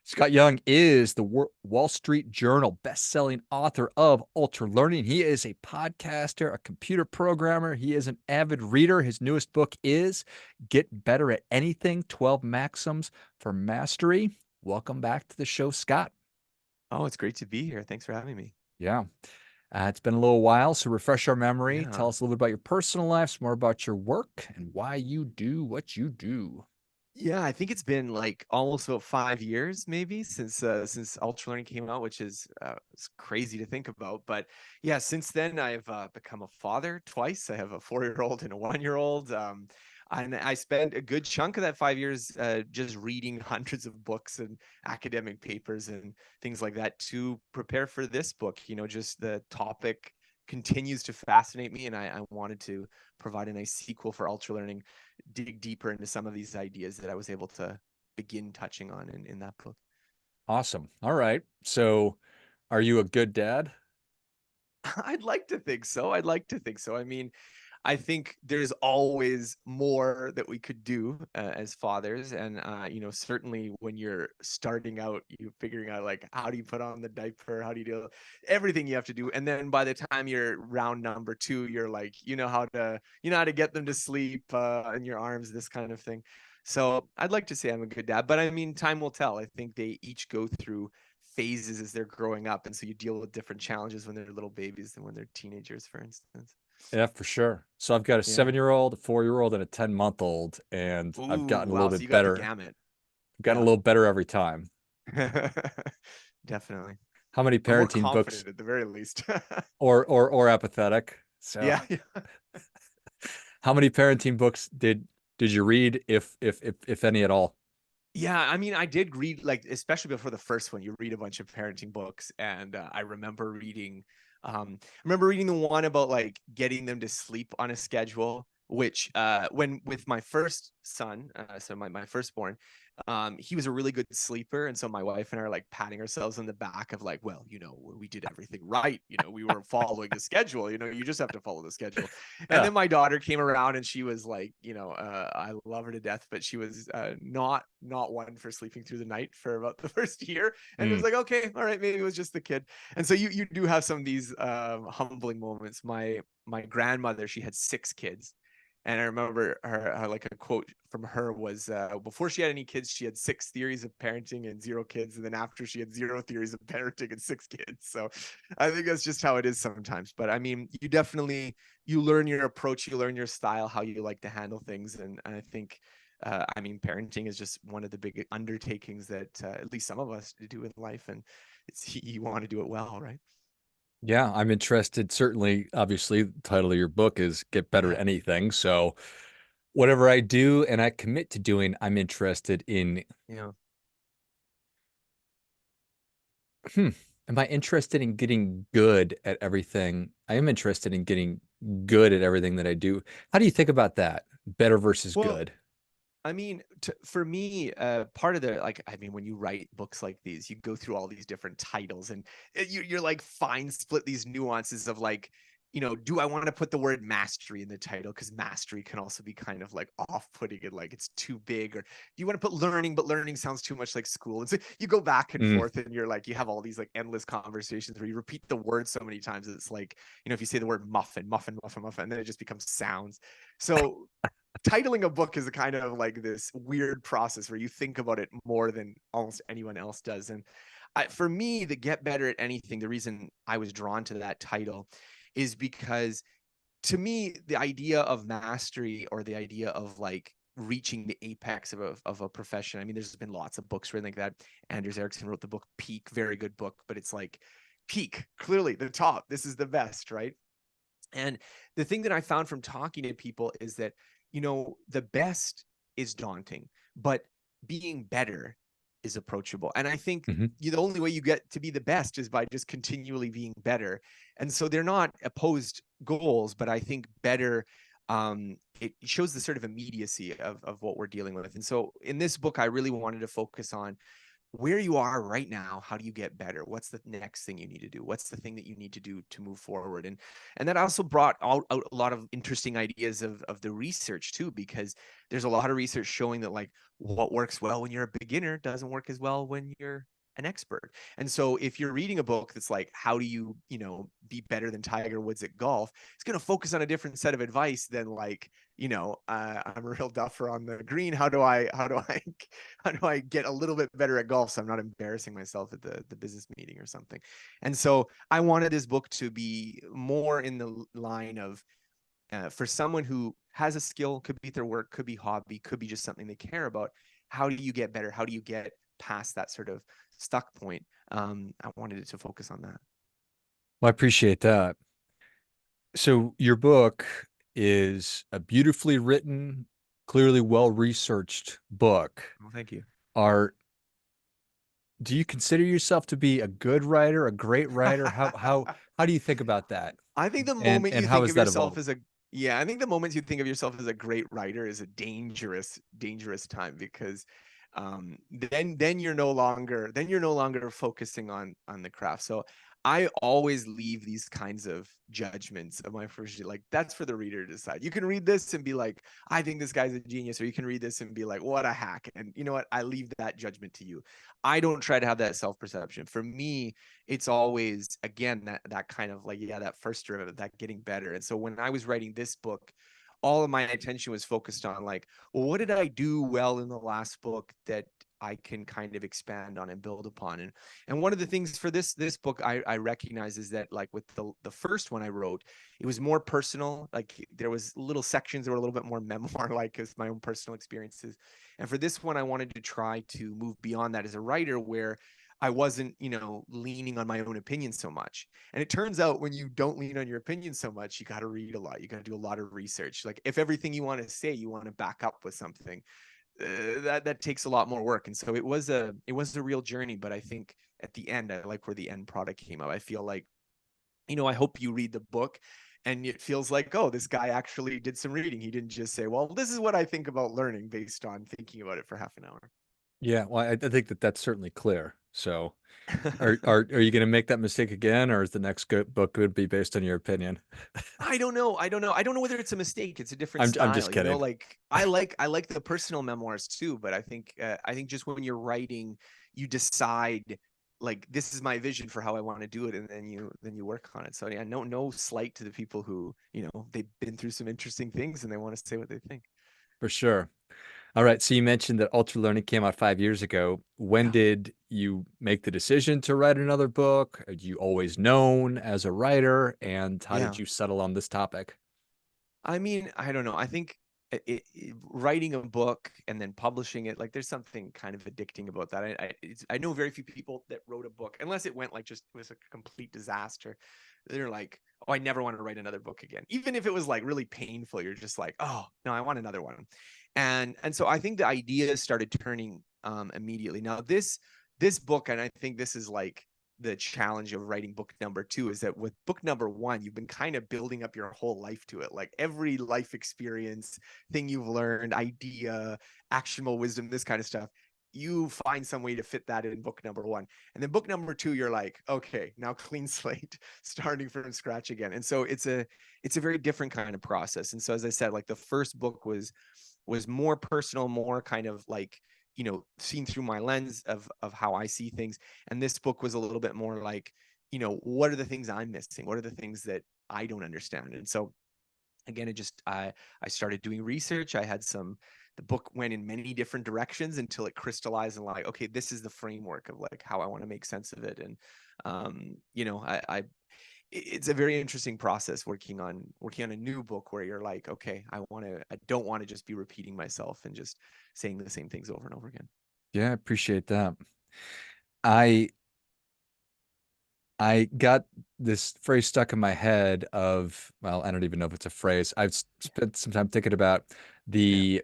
Scott Young is the Wall Street Journal best-selling author of Ultra Learning. He is a podcaster, a computer programmer. He is an avid reader. His newest book is Get Better at Anything, 12 Maxims for Mastery. Welcome back to the show, Scott. Oh, it's great to be here. Thanks for having me. Yeah. It's been a little while, so refresh our memory. Yeah. Tell us a little bit about your personal life, some more about your work, and why you do what you do. Yeah, I think it's been like almost about 5 years maybe since Ultra Learning came out, which is it's crazy to think about. But yeah, since then I've become a father twice. I have a 4-year-old and a 1-year-old. And I spent a good chunk of that 5 years just reading hundreds of books and academic papers and things like that to prepare for this book. Just the topic continues to fascinate me, and I wanted to provide a nice sequel for Ultra Learning, dig deeper into some of these ideas that I was able to begin touching on in that book. Awesome. All right. So, are you a good dad? I'd like to think so. I'd like to think so. I mean, I think there's always more that we could do as fathers, and certainly when you're starting out, you figuring out like how do you put on the diaper, how do you do everything you have to do, and then by the time you're round number two, you're like you know how to get them to sleep in your arms, this kind of thing. So I'd like to say I'm a good dad, but I mean, time will tell. I think they each go through phases as they're growing up, and so you deal with different challenges when they're little babies than when they're teenagers, for instance. Yeah, for sure. So I've got a Yeah. 7-year-old, a 4-year-old, and a 10-month-old, and I've Ooh, gotten a little wow. So bit you got the better. gamut. I've gotten a Yeah. little better every time. Definitely. How many Or more parenting books confident at the very least. or apathetic? So, Yeah. Yeah. how many parenting books did you read, if any at all? Yeah, I mean, I did read, like, especially before the first one, you read a bunch of parenting books, and I remember reading the one about like getting them to sleep on a schedule, which when with my first son, so my firstborn, he was a really good sleeper, and so my wife and I are like patting ourselves on the back of like, well, we did everything right, we were following the schedule, you just have to follow the schedule. And Yeah. then my daughter came around, and she was like, I love her to death, but she was not one for sleeping through the night for about the first year. And it was Mm. like, okay, all right, maybe it was just the kid. And so you do have some of these humbling moments. My grandmother, she had 6 kids. And I remember her like a quote from her was, before she had any kids, she had 6 theories of parenting and 0 kids. And then after, she had 0 theories of parenting and 6 kids. So I think that's just how it is sometimes. But I mean, you learn your approach, you learn your style, how you like to handle things. And I think, I mean, parenting is just one of the big undertakings that at least some of us do in life. And you want to do it well, right? Yeah, I'm interested. Certainly, obviously, the title of your book is Get Better at Yeah. Anything. So, whatever I do and I commit to doing, I'm interested in. Yeah. Hmm. Am I interested in getting good at everything? I am interested in getting good at everything that I do. How do you think about that? Better versus Well, good? I mean, for me, part of the like, I mean, when you write books like these, you go through all these different titles, and you're like fine split these nuances of like, do I want to put the word mastery in the title? Because mastery can also be kind of like off-putting and like it's too big. Or do you want to put learning, but learning sounds too much like school? And so you go back and Mm, forth, and you're like, you have all these like endless conversations where you repeat the word so many times. It's like, if you say the word muffin, muffin, muffin, muffin, and then it just becomes sounds. So titling a book is a kind of like this weird process where you think about it more than almost anyone else does. And for me, the Get Better at Anything, the reason I was drawn to that title is because to me, the idea of mastery, or the idea of like reaching the apex of a profession. I mean, there's been lots of books written like that. Anders Ericsson wrote the book Peak, very good book, but it's like peak, clearly the top. This is the best, right? And the thing that I found from talking to people is that, the best is daunting, but being better is approachable. And I think hmm the only way you get to be the best is by just continually being better. And so they're not opposed goals, but I think better, it shows the sort of immediacy of what we're dealing with. And so in this book, I really wanted to focus on where you are right now, how do you get better? What's the next thing you need to do? What's the thing that you need to do to move forward? And that also brought out a lot of interesting ideas of the research too, because there's a lot of research showing that like what works well when you're a beginner doesn't work as well when you're an expert. And so if you're reading a book that's like, how do you, be better than Tiger Woods at golf, it's going to focus on a different set of advice than like, I'm a real duffer on the green. How do I get a little bit better at golf so I'm not embarrassing myself at the business meeting or something? And so I wanted this book to be more in the line of for someone who has a skill, could be their work, could be hobby, could be just something they care about. How do you get better? How do you get past that sort of stuck point? I wanted it to focus on that. Well, I appreciate that. So your book is a beautifully written, clearly well-researched book. Well, thank you. Are do you consider yourself to be a good writer, a great writer? How do you think about that? I think the And moment and you how think has of that yourself evolved? as a yeah, I think the moment you think of yourself as a great writer is a dangerous, dangerous time because then you're no longer focusing on the craft. So I always leave these kinds of judgments of my first year. Like that's for the reader to decide. You can read this and be like, I think this guy's a genius, or you can read this and be like, what a hack. And you know what? I leave that judgment to you. I don't try to have that self-perception. For me, it's always again that kind of like yeah that first derivative, that getting better. And so when I was writing this book, all of my attention was focused on like, well, what did I do well in the last book that I can kind of expand on and build upon? And one of the things for this book I recognize is that like with the first one I wrote, it was more personal. Like there was little sections that were a little bit more memoir like as my own personal experiences. And for this one I wanted to try to move beyond that as a writer, where I wasn't, leaning on my own opinion so much. And it turns out when you don't lean on your opinion so much, you got to read a lot. You got to do a lot of research. Like if everything you want to say, you want to back up with something, that takes a lot more work. And so it was a real journey. But I think at the end, I like where the end product came out. I feel like, I hope you read the book and it feels like, oh, this guy actually did some reading. He didn't just say, well, this is what I think about learning based on thinking about it for half an hour. Yeah, well, I think that that's certainly clear. So, are you going to make that mistake again, or is the next book going to be based on your opinion? I don't know. I don't know. I don't know whether it's a mistake. It's a different I'm just style, kidding, like I like the personal memoirs too, but I think just when you're writing, you decide like this is my vision for how I want to do it, and then you work on it. So yeah, no slight to the people who, they've been through some interesting things and they want to say what they think. for sure. All right, so you mentioned that Ultra Learning came out 5 years ago. When Yeah. did you make the decision to write another book? Are you always known as a writer? And how did Yeah. you settle on this topic? I mean, I don't know. I think writing a book and then publishing it, like there's something kind of addicting about that. I know very few people that wrote a book, unless it went like just it was a complete disaster. They're like, oh, I never want to write another book again. Even if it was like really painful, you're just like, oh no, I want another one. And so I think the idea started turning immediately. Now this book, and I think this is like the challenge of writing book number two, is that with book number one, you've been kind of building up your whole life to it. Like every life experience, thing you've learned, idea, actionable wisdom, this kind of stuff, you find some way to fit that in book number one. And then book number two, you're like, okay, now clean slate, starting from scratch again. And so it's a very different kind of process. And so as I said, like the first book was more personal, more kind of like, seen through my lens of how I see things. And this book was a little bit more like, what are the things I'm missing? What are the things that I don't understand? And so again, I started doing research. The book went in many different directions until it crystallized and like, okay, this is the framework of like how I want to make sense of it. And I it's a very interesting process working on a new book where you're like, okay, I don't want to just be repeating myself and just saying the same things over and over again. Yeah, I appreciate that. I I got this phrase stuck in my head of, well, I don't even know if it's a phrase. I've spent some time thinking about Yeah. the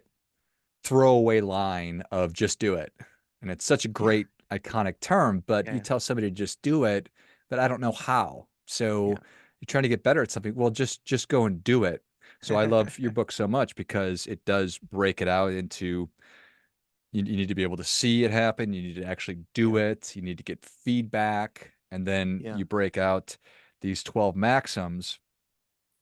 throwaway line of just do it. And it's such a Yeah. great iconic term, but you Yeah. tell somebody to just do it, but I don't know how. So you're trying to get better at something. Well, just go and do it. So I Yeah. love your book so much because it does break it out into You need to be able to see it happen. You need to actually do Yeah. it. You need to get feedback. And then Yeah. you break out these 12 maxims.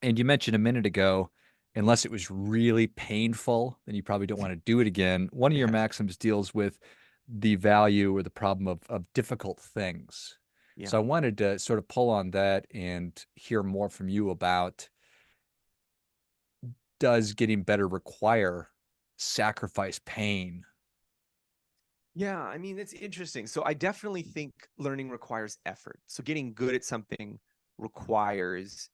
And you mentioned a minute ago, unless it was really painful, then you probably don't want to do it again. One of your Yeah. maxims deals with the value or the problem of difficult things. Yeah. So I wanted to sort of pull on that and hear more from you about, does getting better require sacrifice pain? Yeah, I mean, it's interesting. So I definitely think learning requires effort. So getting good at something requires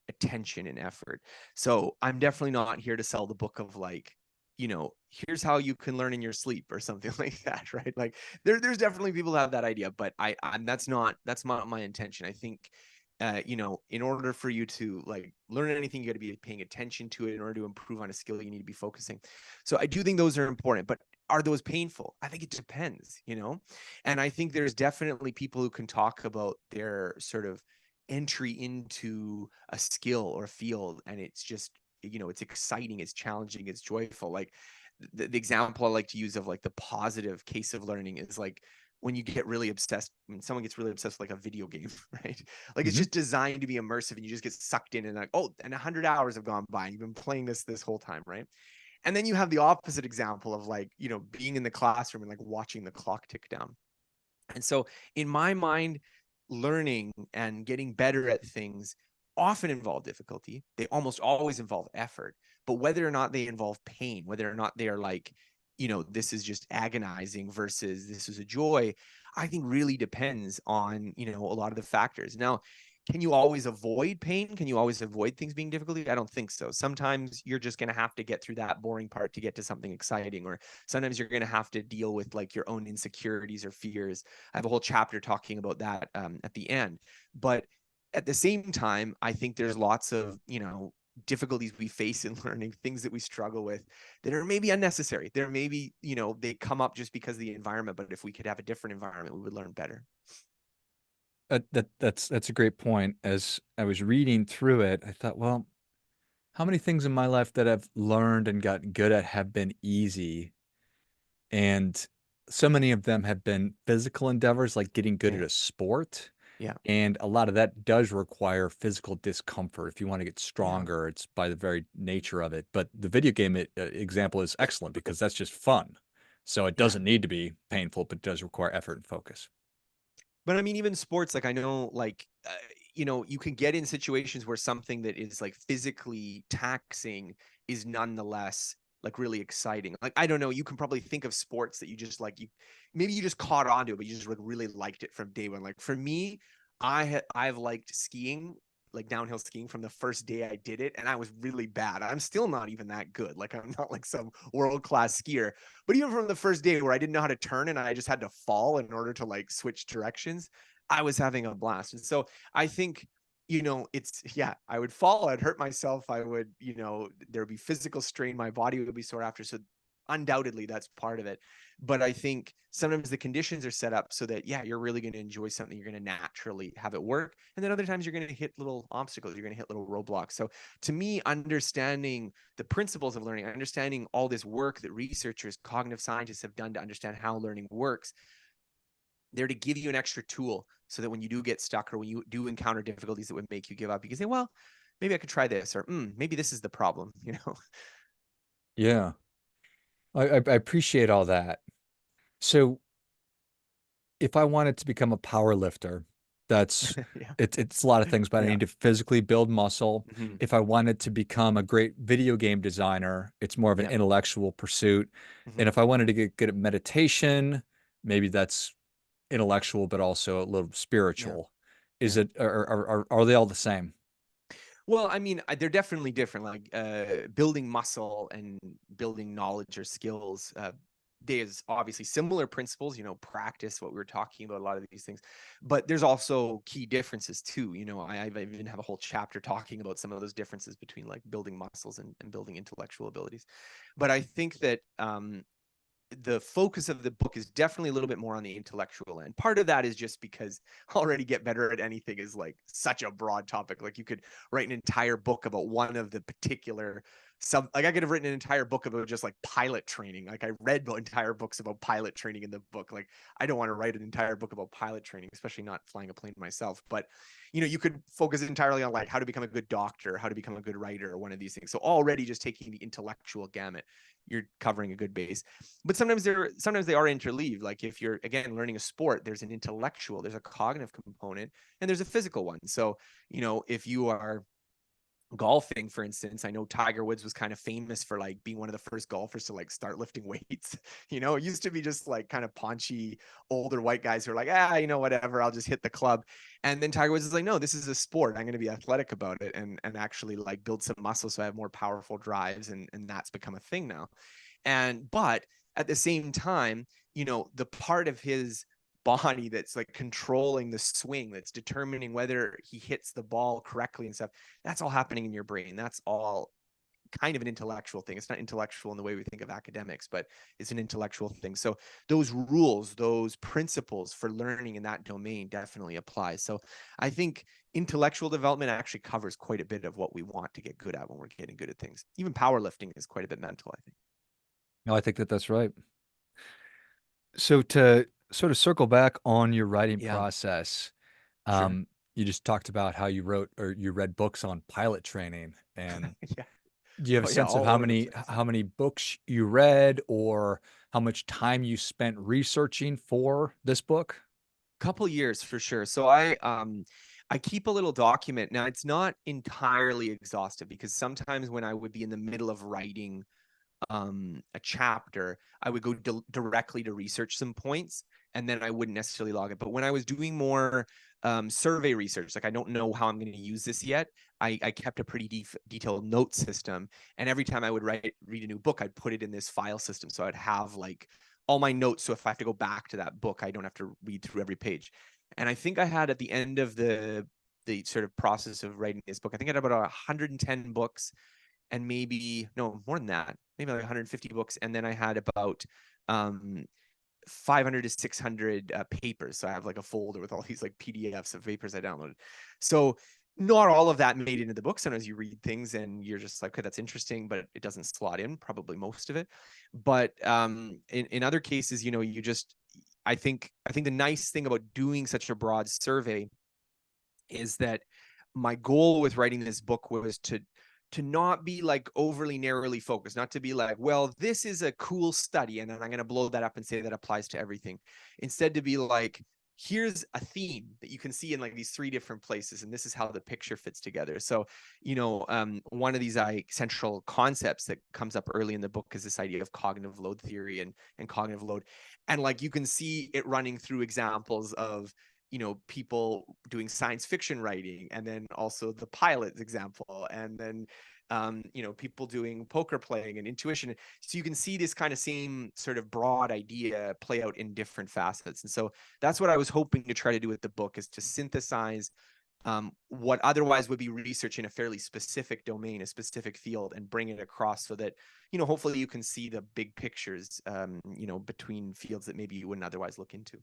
attention and effort. So I'm definitely not here to sell the book of like, here's how you can learn in your sleep or something like that, right? Like there's definitely people that have that idea, but I'm that's not my intention. I think in order for you to like learn anything, you got to be paying attention to it. In order to improve on a skill, you need to be focusing. So I do think those are important, but are those painful? I think it depends. And I think there's definitely people who can talk about their sort of entry into a skill or a field, and it's just, it's exciting, it's challenging, it's joyful. Like the example I like to use of like the positive case of learning is like when you get really obsessed, when someone gets really obsessed with like a video game, right? Like it's Hmm. just designed to be immersive and you just get sucked in and like, oh, and 100 hours have gone by and you've been playing this whole time, right? And then you have the opposite example of like, being in the classroom and like watching the clock tick down. And so in my mind, learning and getting better at things often involve difficulty. They almost always involve effort. But whether or not they involve pain, whether or not they are like, this is just agonizing versus this is a joy, I think really depends on, a lot of the factors. Now, can you always avoid pain? Can you always avoid things being difficult? I don't think so. Sometimes you're just going to have to get through that boring part to get to something exciting, or sometimes you're going to have to deal with like your own insecurities or fears. I have a whole chapter talking about that at the end. But at the same time, I think there's lots of, difficulties we face in learning, things that we struggle with that are maybe unnecessary. They're maybe, they come up just because of the environment, but if we could have a different environment, we would learn better. That's a great point. As I was reading through it, I thought, well, how many things in my life that I've learned and gotten good at have been easy? And so many of them have been physical endeavors, like getting good at Yeah. a sport. Yeah. And a lot of that does require physical discomfort. If you want to get Yeah. stronger, it's by the very nature of it. But the video game example is excellent because that's just fun. So it Yeah. doesn't need to be painful, but it does require effort and focus. But I mean, even sports, like I know, like, you can get in situations where something that is like physically taxing is nonetheless like really exciting. Like, I don't know, you can probably think of sports that you just like, maybe you just caught on to it, but you just like really liked it from day one. Like for me, I've liked skiing, like downhill skiing from the first day I did it, and I was really bad. I'm still not even that good. Like I'm not like some world class skier, but even from the first day where I didn't know how to turn and I just had to fall in order to like switch directions, I was having a blast. And so I think, it's, yeah, I would fall, I'd hurt myself, I would, there would be physical strain, my body would be sore after. So undoubtedly that's part of it. But I think sometimes the conditions are set up so that, yeah, you're really going to enjoy something, you're going to naturally have it work. And then other times you're going to hit little obstacles, you're going to hit little roadblocks. So to me, understanding the principles of learning, understanding all this work that researchers, cognitive scientists have done to understand how learning works, they're to give you an extra tool so that when you do get stuck or when you do encounter difficulties that would make you give up, you can say, well, maybe I could try this, or maybe this is the problem. Yeah, I appreciate all that. So if I wanted to become a power lifter, that's Yeah. it's a lot of things, but I Yeah. need to physically build muscle. Hmm. If I wanted to become a great video game designer, it's more of an Yeah. intellectual pursuit. And Hmm. if I wanted to get good at meditation, maybe that's intellectual, but also a little Yeah. spiritual. Is Yeah. it, are they all the same? Well, I mean, they're definitely different. Like building muscle and building knowledge or skills. There's obviously similar principles, practice, what we were talking about, a lot of these things. But there's also key differences too. I even have a whole chapter talking about some of those differences between like building muscles and building intellectual abilities. But I think that the focus of the book is definitely a little bit more on the intellectual end. Part of that is just because already get better at anything is like such a broad topic. Like you could write an entire book about one of the particular like I could have written an entire book about just like pilot training. Like I read entire books about pilot training in the book. Like I don't want to write an entire book about pilot training, especially not flying a plane myself. But you could focus entirely on like how to become a good doctor, how to become a good writer, or one of these things. So already just taking the intellectual gamut, you're covering a good base. But sometimes they are interleaved. Like if you're again learning a sport, there's an intellectual, there's a cognitive component, and there's a physical one. So if you are golfing, for instance, I know Tiger Woods was kind of famous for like being one of the first golfers to like start lifting weights. It used to be just like kind of paunchy older white guys who are like, whatever, I'll just hit the club. And then Tiger Woods is like, no, this is a sport. I'm going to be athletic about it and actually like build some muscle so I have more powerful drives. And that's become a thing now. But at the same time, the part of his body that's like controlling the swing, that's determining whether he hits the ball correctly and stuff, that's all happening in your brain. That's all kind of an intellectual thing. It's not intellectual in the way we think of academics, but it's an intellectual thing. So those rules, those principles for learning in that domain definitely apply. So I think intellectual development actually covers quite a bit of what we want to get good at when we're getting good at things. Even powerlifting is quite a bit mental, I think. No, I think that that's right. So to sort of circle back on your writing Yeah, process, sure. you just talked about how you wrote or you read books on pilot training. And Yeah. do you have a Oh yeah, sense of all over the place. how many books you read or how much time you spent researching for this book? Couple years for sure. So I keep a little document. Now it's not entirely exhaustive because sometimes when I would be in the middle of writing a chapter, I would go directly to research some points and then I wouldn't necessarily log it. But when I was doing more survey research, like I don't know how I'm going to use this yet, I kept a pretty detailed note system. And every time I would read a new book, I'd put it in this file system. So I'd have like all my notes. So if I have to go back to that book, I don't have to read through every page. And I think I had at the end of the sort of process of writing this book, I think I had about 110 books and maybe no more than that, maybe like 150 books. And then I had about 500 to 600 papers. So I have like a folder with all these like PDFs of papers I downloaded. So not all of that made it into the book. Sometimes you read things and you're just like, okay, that's interesting, but it doesn't slot in, probably most of it. But in other cases, you just, I think the nice thing about doing such a broad survey is that my goal with writing this book was to not be like overly narrowly focused, not to be like, well, this is a cool study and then I'm going to blow that up and say that applies to everything. Instead, to be like, here's a theme that you can see in like these 3 different places and this is how the picture fits together. So one of these central concepts that comes up early in the book is this idea of cognitive load theory and cognitive load, and like you can see it running through examples of people doing science fiction writing, and then also the pilot example, and then people doing poker playing and intuition. So you can see this kind of same sort of broad idea play out in different facets. And so that's what I was hoping to try to do with the book, is to synthesize what otherwise would be research in a fairly specific domain, a specific field, and bring it across so that, hopefully you can see the big pictures, between fields that maybe you wouldn't otherwise look into.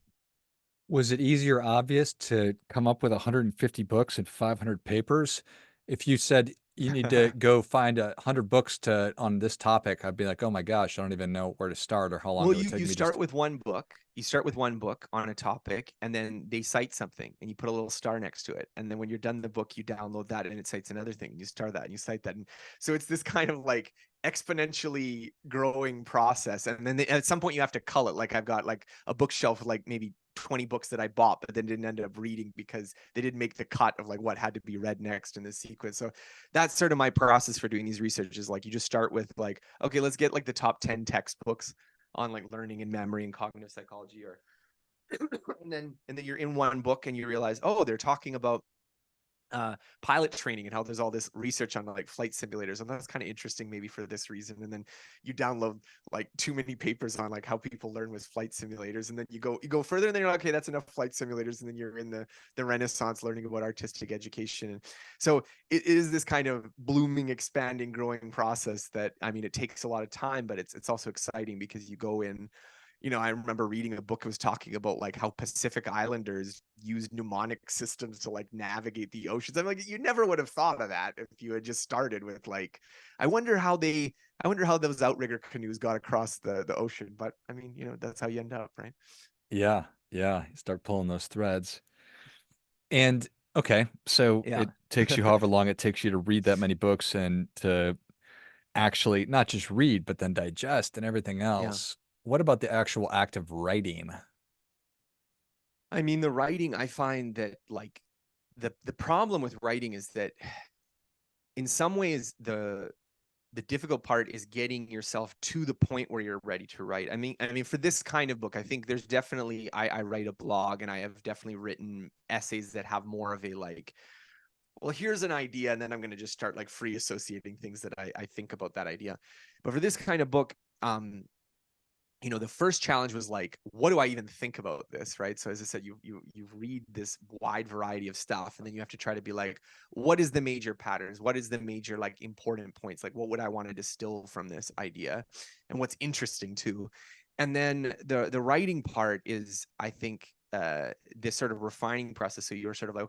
Was it easy or obvious to come up with 150 books and 500 papers? If you said you need to go find 100 books to on this topic, I'd be like, oh my gosh, I don't even know where to start or how long Well, it would take you me start just. with one book. You start with one book on a topic, and then they cite something, and you put a little star next to it. And then when you're done the book, you download that, and it cites another thing. You star that, and you cite that, and so it's this kind of like exponentially growing process. And then at some point, you have to cull it. Like I've got like a bookshelf with like maybe 20 books that I bought, but then didn't end up reading because they didn't make the cut of like what had to be read next in this sequence. So that's sort of my process for doing these researches. Like you just start with like, okay, let's get like the top 10 textbooks on like learning and memory and cognitive psychology, or and then you're in one book and you realize, oh, they're talking about pilot training and how there's all this research on like flight simulators, and that's kind of interesting maybe for this reason. And then you download like too many papers on like how people learn with flight simulators, and then you go further, and then you're like, okay, that's enough flight simulators, and then you're in the Renaissance learning about artistic education. And so it is this kind of blooming, expanding, growing process that, I mean, it takes a lot of time, but it's also exciting because you go in. I remember reading a book that was talking about like how Pacific Islanders use mnemonic systems to like navigate the oceans. I'm like, you never would have thought of that if you had just started with like, I wonder how those outrigger canoes got across the ocean. But I mean, that's how you end up, right? Yeah, yeah. You start pulling those threads. And okay, so Yeah. it takes you however long it takes you to read that many books and to actually not just read, but then digest and everything Yeah. else. What about the actual act of writing? I mean, the writing, I find that like the problem with writing is that in some ways the difficult part is getting yourself to the point where you're ready to write. I mean, for this kind of book, I think there's definitely, I write a blog, and I have definitely written essays that have more of a like, well, here's an idea, and then I'm going to just start like free associating things that I think about that idea. But for this kind of book, the first challenge was like, what do I even think about this, right? So as I said, you read this wide variety of stuff, and then you have to try to be like, what is the major patterns? What is the major like important points? Like, what would I want to distill from this idea, and what's interesting too? And then the writing part is, I think, this sort of refining process. So you're sort of like,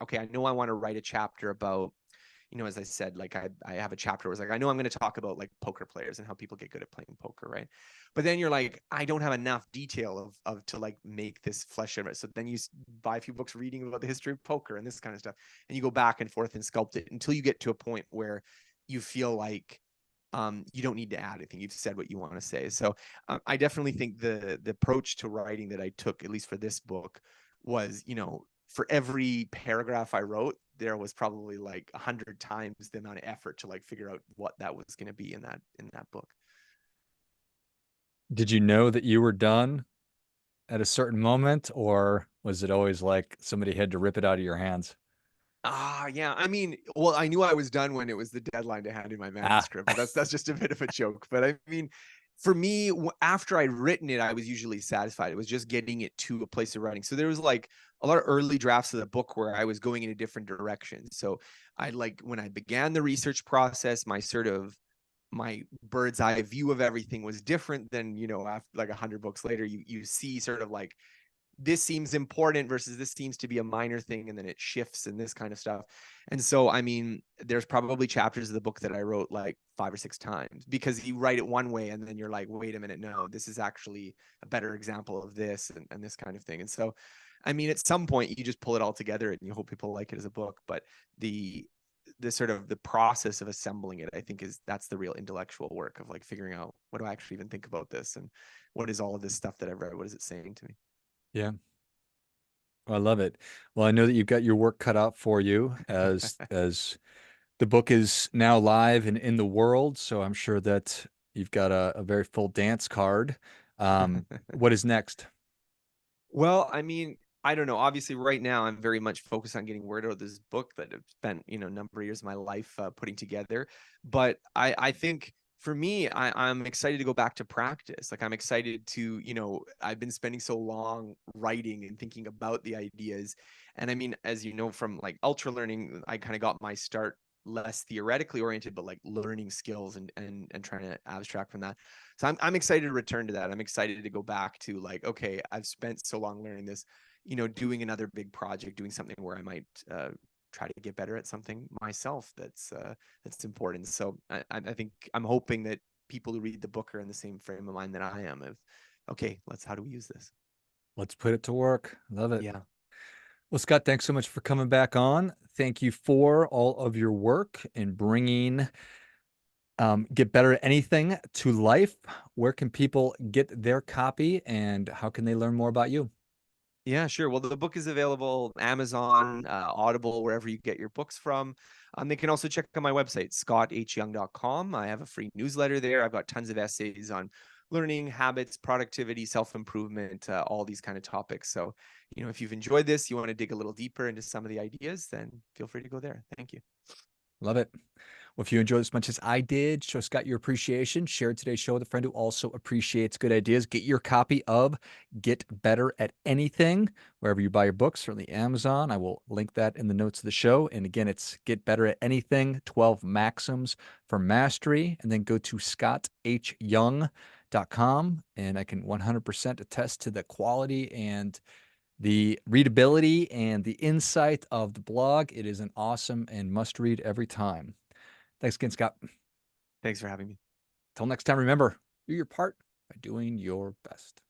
okay, I know I want to write a chapter about, as I said, like I have a chapter where it's like, I know I'm going to talk about like poker players and how people get good at playing poker, right? But then you're like, I don't have enough detail of to like make this flesh out of it. So then you buy a few books reading about the history of poker and this kind of stuff, and you go back and forth and sculpt it until you get to a point where you feel like you don't need to add anything. You've said what you want to say. So I definitely think the approach to writing that I took, at least for this book, was, for every paragraph I wrote, there was probably like 100 times the amount of effort to like figure out what that was going to be in that book. Did you know that you were done at a certain moment, or was it always like somebody had to rip it out of your hands? Yeah. I mean, well, I knew I was done when it was the deadline to hand in my Ah, manuscript, but that's just a bit of a joke. But I mean, for me, after I'd written it, I was usually satisfied. It was just getting it to a place of writing. So there was like a lot of early drafts of the book where I was going in a different direction. So I like, when I began the research process, my bird's eye view of everything was different than, after like 100 books later, you see sort of like, this seems important versus this seems to be a minor thing, and then it shifts and this kind of stuff. And so, I mean, there's probably chapters of the book that I wrote like 5 or 6 times, because you write it one way and then you're like, wait a minute, no, this is actually a better example of this, and this kind of thing. And so, I mean, at some point you just pull it all together and you hope people like it as a book. But the sort of the process of assembling it, I think, that's the real intellectual work of like figuring out, what do I actually even think about this, and what is all of this stuff that I've read, what is it saying to me? yeah. Well, I love it. Well, I know that you've got your work cut out for you as the book is now live and in the world, so I'm sure that you've got a very full dance card. What is next? Well, I mean, I don't know. Obviously, right now I'm very much focused on getting word out this book that I've spent, a number of years of my life putting together. But I think for me, I'm excited to go back to practice. Like, I'm excited to, I've been spending so long writing and thinking about the ideas. And I mean, as you know, from like ultra learning, I kind of got my start less theoretically oriented, but like learning skills and trying to abstract from that. So I'm excited to return to that. I'm excited to go back to like, okay, I've spent so long learning this, doing another big project, doing something where I might try to get better at something myself that's important. So I think I'm hoping that people who read the book are in the same frame of mind that I am, of, okay, how do we use this? Let's put it to work. Love it. Yeah. Well, Scott, thanks so much for coming back on. Thank you for all of your work in bringing Get Better at Anything to life. Where can people get their copy, and how can they learn more about you? Yeah, sure. Well, the book is available Amazon, Audible, wherever you get your books from. They can also check out my website, scotthyoung.com. I have a free newsletter there. I've got tons of essays on learning habits, productivity, self-improvement, all these kind of topics. So, if you've enjoyed this, you want to dig a little deeper into some of the ideas, then feel free to go there. Thank you. Love it. Well, if you enjoyed as much as I did, show Scott your appreciation, share today's show with a friend who also appreciates good ideas. Get your copy of Get Better at Anything, wherever you buy your books, certainly Amazon. I will link that in the notes of the show. And again, it's Get Better at Anything, 12 Maxims for Mastery. And then go to scotthyoung.com. And I can 100% attest to the quality and the readability and the insight of the blog. It is an awesome and must read every time. Thanks again, Scott. Thanks for having me. Till next time, remember, do your part by doing your best.